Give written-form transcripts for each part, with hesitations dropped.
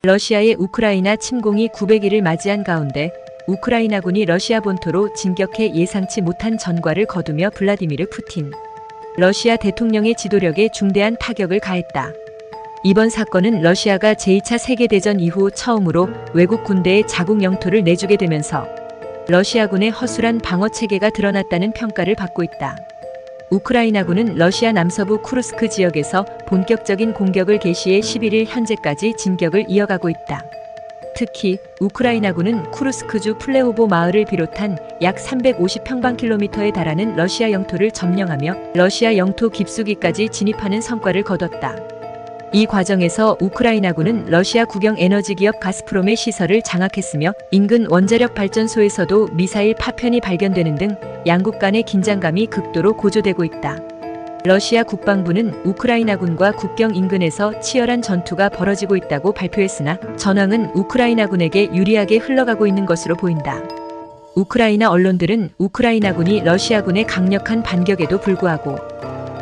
러시아의 우크라이나 침공이 900일을 맞이한 가운데 우크라이나군이 러시아 본토로 진격해 예상치 못한 전과를 거두며 블라디미르 푸틴 러시아 대통령의 지도력에 중대한 타격을 가했다. 이번 사건은 러시아가 제2차 세계대전 이후 처음으로 외국 군대에 자국 영토를 내주게 되면서 러시아군의 허술한 방어체계가 드러났다는 평가를 받고 있다. 우크라이나군은 러시아 남서부 쿠르스크 지역에서 본격적인 공격을 개시해 11일 현재까지 진격을 이어가고 있다. 특히 우크라이나군은 쿠르스크주 플레오보 마을을 비롯한 약 350평방킬로미터에 달하는 러시아 영토를 점령하며 러시아 영토 깊숙이까지 진입하는 성과를 거뒀다. 이 과정에서 우크라이나군은 러시아 국영 에너지 기업 가스프롬의 시설을 장악했으며 인근 원자력 발전소에서도 미사일 파편이 발견되는 등 양국 간의 긴장감이 극도로 고조되고 있다. 러시아 국방부는 우크라이나군과 국경 인근에서 치열한 전투가 벌어지고 있다고 발표했으나 전황은 우크라이나군에게 유리하게 흘러가고 있는 것으로 보인다. 우크라이나 언론들은 우크라이나군이 러시아군의 강력한 반격에도 불구하고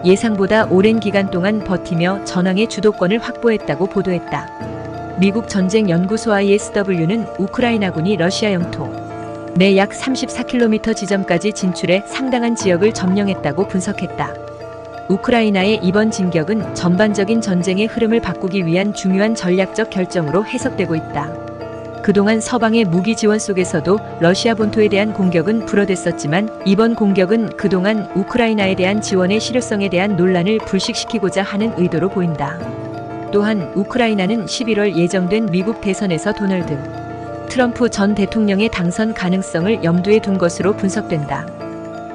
예상보다 오랜 기간 동안 버티며 전황의 주도권을 확보했다고 보도했다. 미국 전쟁연구소 ISW는 우크라이나군이 러시아 영토 내 약 34km 지점까지 진출해 상당한 지역을 점령했다고 분석했다. 우크라이나의 이번 진격은 전반적인 전쟁의 흐름을 바꾸기 위한 중요한 전략적 결정으로 해석되고 있다. 그동안 서방의 무기 지원 속에서도 러시아 본토에 대한 공격은 불어댔었지만 이번 공격은 그동안 우크라이나에 대한 지원의 실효성에 대한 논란을 불식시키고자 하는 의도로 보인다. 또한 우크라이나는 11월 예정된 미국 대선에서 도널드 트럼프 전 대통령의 당선 가능성을 염두에 둔 것으로 분석된다.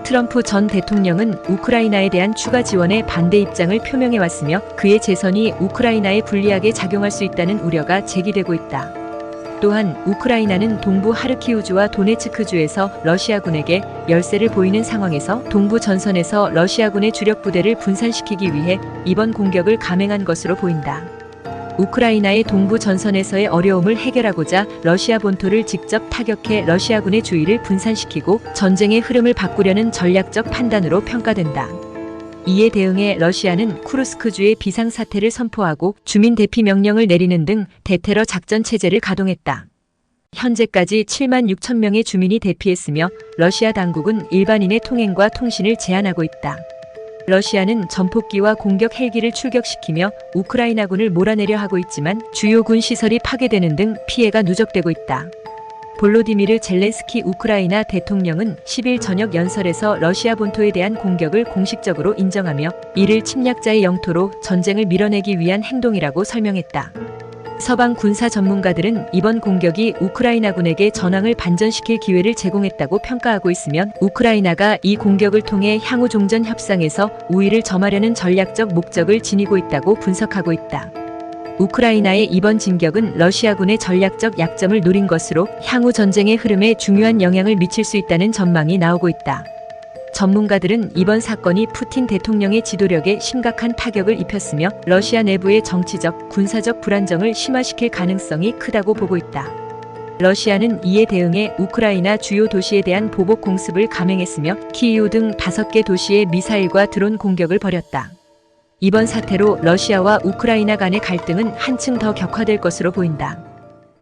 트럼프 전 대통령은 우크라이나에 대한 추가 지원에 반대 입장을 표명해왔으며 그의 재선이 우크라이나에 불리하게 작용할 수 있다는 우려가 제기되고 있다. 또한 우크라이나는 동부 하르키우주와 도네츠크주에서 러시아군에게 열세를 보이는 상황에서 동부 전선에서 러시아군의 주력 부대를 분산시키기 위해 이번 공격을 감행한 것으로 보인다. 우크라이나의 동부 전선에서의 어려움을 해결하고자 러시아 본토를 직접 타격해 러시아군의 주의를 분산시키고 전쟁의 흐름을 바꾸려는 전략적 판단으로 평가된다. 이에 대응해 러시아는 쿠르스크주의 비상사태를 선포하고 주민 대피 명령을 내리는 등 대테러 작전 체제를 가동했다. 현재까지 7만 6천 명의 주민이 대피했으며 러시아 당국은 일반인의 통행과 통신을 제한하고 있다. 러시아는 전폭기와 공격 헬기를 출격시키며 우크라이나군을 몰아내려 하고 있지만 주요 군 시설이 파괴되는 등 피해가 누적되고 있다. 볼로디미르 젤렌스키 우크라이나 대통령은 10일 저녁 연설에서 러시아 본토에 대한 공격을 공식적으로 인정하며 이를 침략자의 영토로 전쟁을 밀어내기 위한 행동이라고 설명했다. 서방 군사 전문가들은 이번 공격이 우크라이나군에게 전황을 반전시킬 기회를 제공했다고 평가하고 있으면 우크라이나가 이 공격을 통해 향후 종전 협상에서 우위를 점하려는 전략적 목적을 지니고 있다고 분석하고 있다. 우크라이나의 이번 진격은 러시아군의 전략적 약점을 노린 것으로 향후 전쟁의 흐름에 중요한 영향을 미칠 수 있다는 전망이 나오고 있다. 전문가들은 이번 사건이 푸틴 대통령의 지도력에 심각한 타격을 입혔으며 러시아 내부의 정치적, 군사적 불안정을 심화시킬 가능성이 크다고 보고 있다. 러시아는 이에 대응해 우크라이나 주요 도시에 대한 보복 공습을 감행했으며 키이우 등 5개 도시에 미사일과 드론 공격을 벌였다. 이번 사태로 러시아와 우크라이나 간의 갈등은 한층 더 격화될 것으로 보인다.